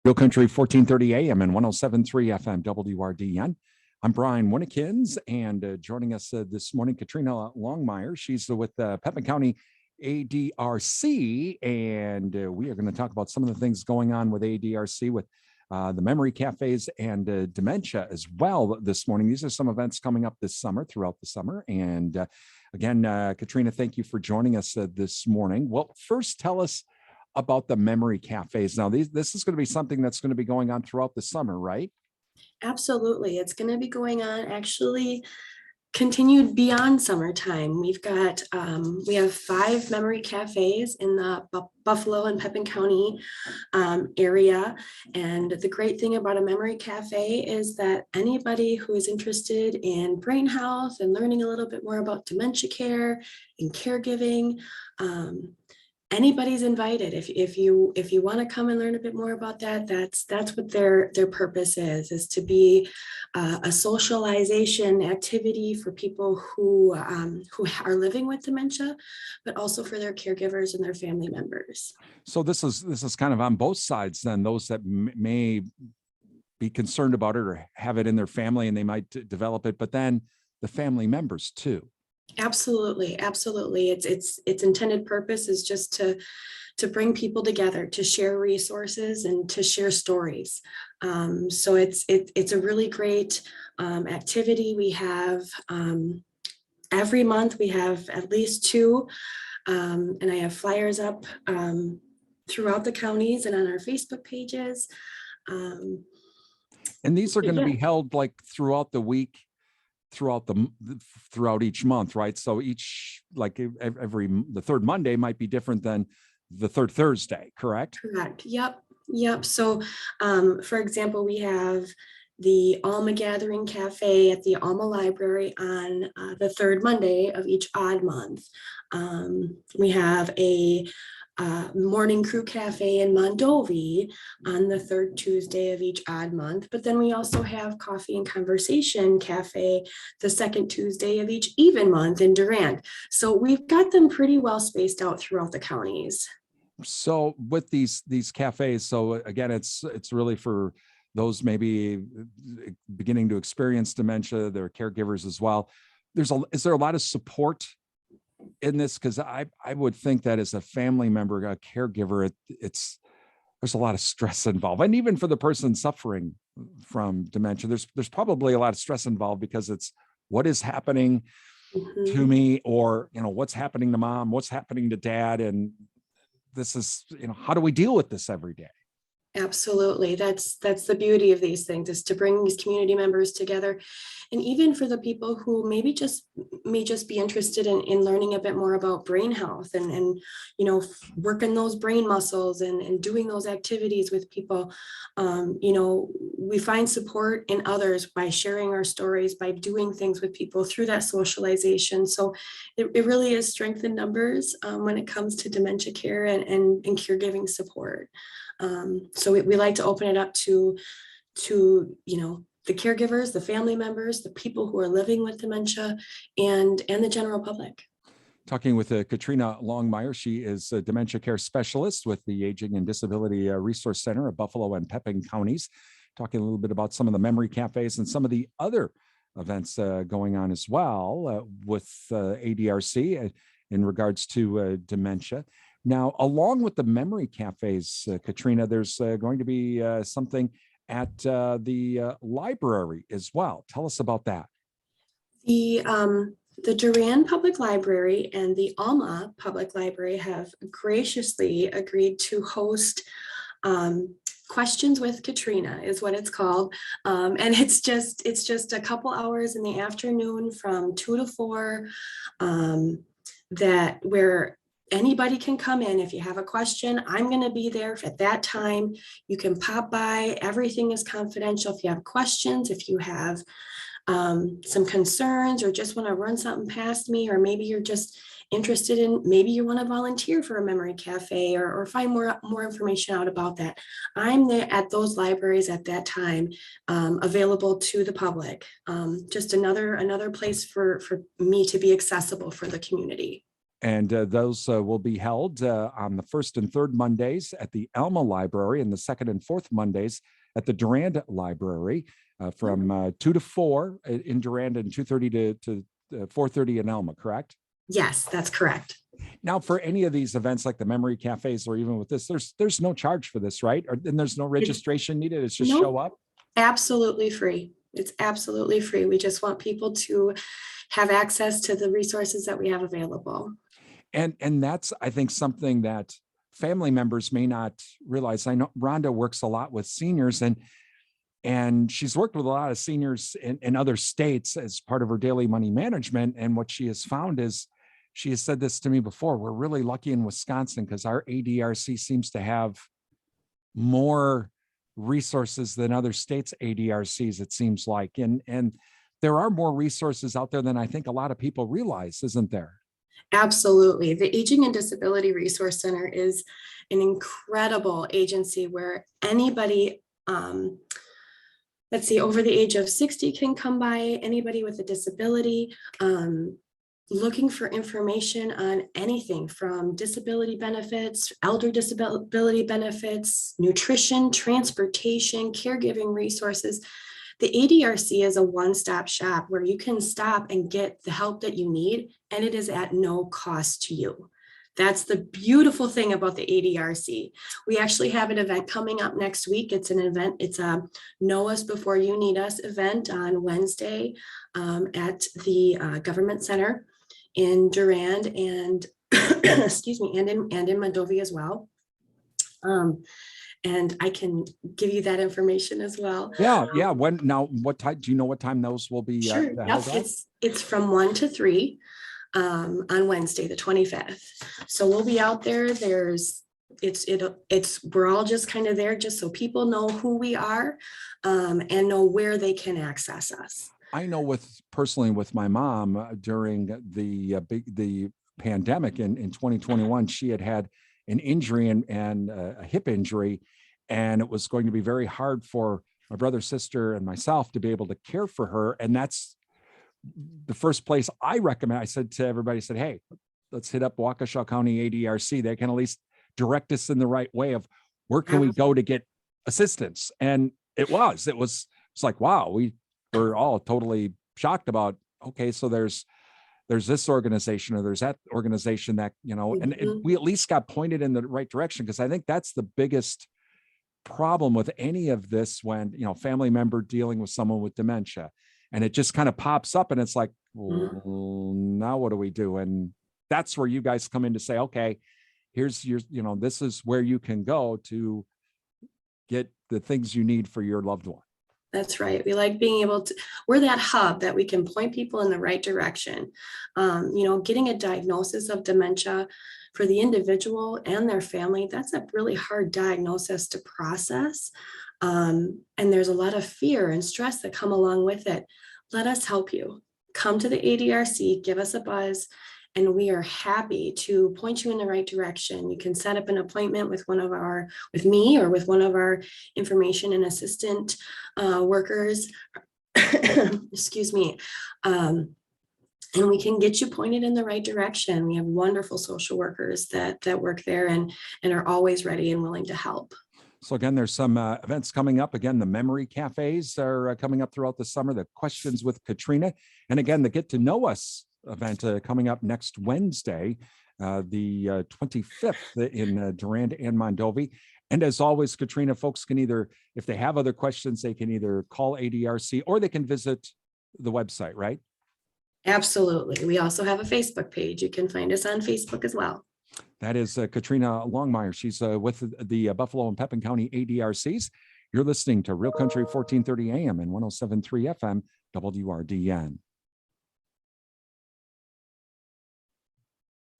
Real Country 1430 AM and 107.3 FM WRDN. I'm Brian Winnikins, and joining us this morning, Katrina Longmire. She's with Pepin County ADRC, and we are going to talk about some of the things going on with ADRC with the memory cafes and dementia as well this morning. These are some events coming up this summer, throughout the summer. And again, Katrina, thank you for joining us this morning. Well, first, tell us about the memory cafes. Now, this is going to be something that's going to be going on throughout the summer, right? Absolutely. It's going to be going on actually continued beyond summertime. We have 5 memory cafes in the Buffalo and Pepin County area. And the great thing about a memory cafe is that anybody who is interested in brain health and learning a little bit more about dementia care and caregiving, anybody's invited. If you want to come and learn a bit more about that, that's what their purpose is to be a socialization activity for people who are living with dementia, but also for their caregivers and their family members. So this is kind of on both sides then, those that may be concerned about it or have it in their family and they might develop it, but then the family members too. Absolutely. Its intended purpose is just to bring people together, to share resources and to share stories. So it's a really great activity. We have every month we have at least 2, and I have flyers up throughohout the counties and on our Facebook pages. And these are going to be held like throughout the week, throughout each month, right? So each, like the third Monday might be different than the third Thursday, correct? Correct. Yep. So for example, we have the Alma Gathering Cafe at the Alma Library on the third Monday of each odd month. We have a Morning Crew Cafe in Mondovi on the third Tuesday of each odd month. But then we also have Coffee and Conversation Cafe the second Tuesday of each even month in Durand. So we've got them pretty well spaced out throughout the counties. So with these cafes, so again, it's really for those maybe beginning to experience dementia, their caregivers as well. Is there a lot of support in this? Because I would think that as a family member, a caregiver, there's a lot of stress involved, and even for the person suffering from dementia, there's probably a lot of stress involved because it's what is happening to me, or what's happening to mom, what's happening to dad, and this is how do we deal with this every day? Absolutely. That's the beauty of these things, is to bring these community members together. And even for the people who may just be interested in learning a bit more about brain health and working those brain muscles and doing those activities with people. We find support in others by sharing our stories, by doing things with people through that socialization. So it really is strength in numbers when it comes to dementia care and caregiving support. So we like to open it up to the caregivers, the family members, the people who are living with dementia, and the general public. Talking with Katrina Longmire. She is a dementia care specialist with the Aging and Disability Resource Center of Buffalo and Pepin counties. Talking a little bit about some of the memory cafes and some of the other events going on as well with ADRC in regards to dementia. Now, along with the memory cafes, Katrina, there's going to be something at the library as well. Tell us about that. The Durand Public Library and the Alma Public Library have graciously agreed to host Questions with Katrina is what it's called. And it's just a couple hours in the afternoon from 2 to 4 where anybody can come in. If you have a question, I'm going to be there at that time. You can pop by. Everything is confidential. If you have questions, if you have some concerns or just want to run something past me, or maybe you're just interested in, maybe you want to volunteer for a memory cafe or find more information out about that, I'm there at those libraries at that time, available to the public. Just another place for me to be accessible for the community. And those will be held on the first and third Mondays at the Alma Library, and the second and fourth Mondays at the Durand Library, from 2 to 4 in Durand, and 2:30 to 4:30 in Alma, correct? Yes, that's correct. Now, for any of these events like the memory cafes, or even with this, there's no charge for this, right? And there's no registration needed. It's just show up. Absolutely free. It's absolutely free. We just want people to have access to the resources that we have available. And that's, I think, something that family members may not realize. I know Rhonda works a lot with seniors, and she's worked with a lot of seniors in other states as part of her daily money management. And what she has found is, she has said this to me before, we're really lucky in Wisconsin because our ADRC seems to have more resources than other states' ADRCs, it seems like. And there are more resources out there than I think a lot of people realize, isn't there? Absolutely. The Aging and Disability Resource Center is an incredible agency where anybody, let's see, over the age of 60 can come by, anybody with a disability, looking for information on anything from disability benefits, elder disability benefits, nutrition, transportation, caregiving resources. The ADRC is a one-stop shop where you can stop and get the help that you need, and it is at no cost to you. That's the beautiful thing about the ADRC. We actually have an event coming up next week. It's an event, it's a Know Us Before You Need Us event on Wednesday at the Government Center in Durand, and excuse me, and in Mondovi as well. And I can give you that information as well. Yeah. What time, do you know what time those will be? Sure. Held at? It's from 1 to 3 on Wednesday, the 25th. So we'll be out there. We're all just kind of there just so people know who we are, and know where they can access us. I know personally with my mom during the pandemic in 2021, she had an injury and a hip injury, and it was going to be very hard for my brother, sister, and myself to be able to care for her. And that's the first place I recommend. I said to everybody, hey, let's hit up Waukesha County ADRC. They can at least direct us in the right way of where can we go to get assistance. And it was like, wow, we were all totally shocked about, okay, so there's this organization or there's that organization that, and we at least got pointed in the right direction. Because I think that's the biggest problem with any of this, when, family member dealing with someone with dementia, and it just kind of pops up and it's like, well, now what do we do? And that's where you guys come in to say, okay, here's your, this is where you can go to get the things you need for your loved one. That's right. We like being able to, we're that hub that we can point people in the right direction. Getting a diagnosis of dementia for the individual and their family, that's a really hard diagnosis to process. And there's a lot of fear and stress that come along with it. Let us help you. Come to the ADRC, give us a buzz, and we are happy to point you in the right direction. You can set up an appointment with with me or with one of our information and assistant workers, excuse me. And we can get you pointed in the right direction. We have wonderful social workers that work there and are always ready and willing to help. So again, there's some events coming up. Again, the memory cafes are coming up throughout the summer. The Questions with Katrina. And again, the Get to Know Us event coming up next Wednesday, the 25th in Durand and Mondovi. And as always, Katrina, folks can either, if they have other questions, they can either call ADRC or they can visit the website, right? Absolutely. We also have a Facebook page. You can find us on Facebook as well. That is Katrina Longmire. She's with the Buffalo and Pepin County ADRCs. You're listening to Real Country 1430 AM and 107.3 FM WRDN.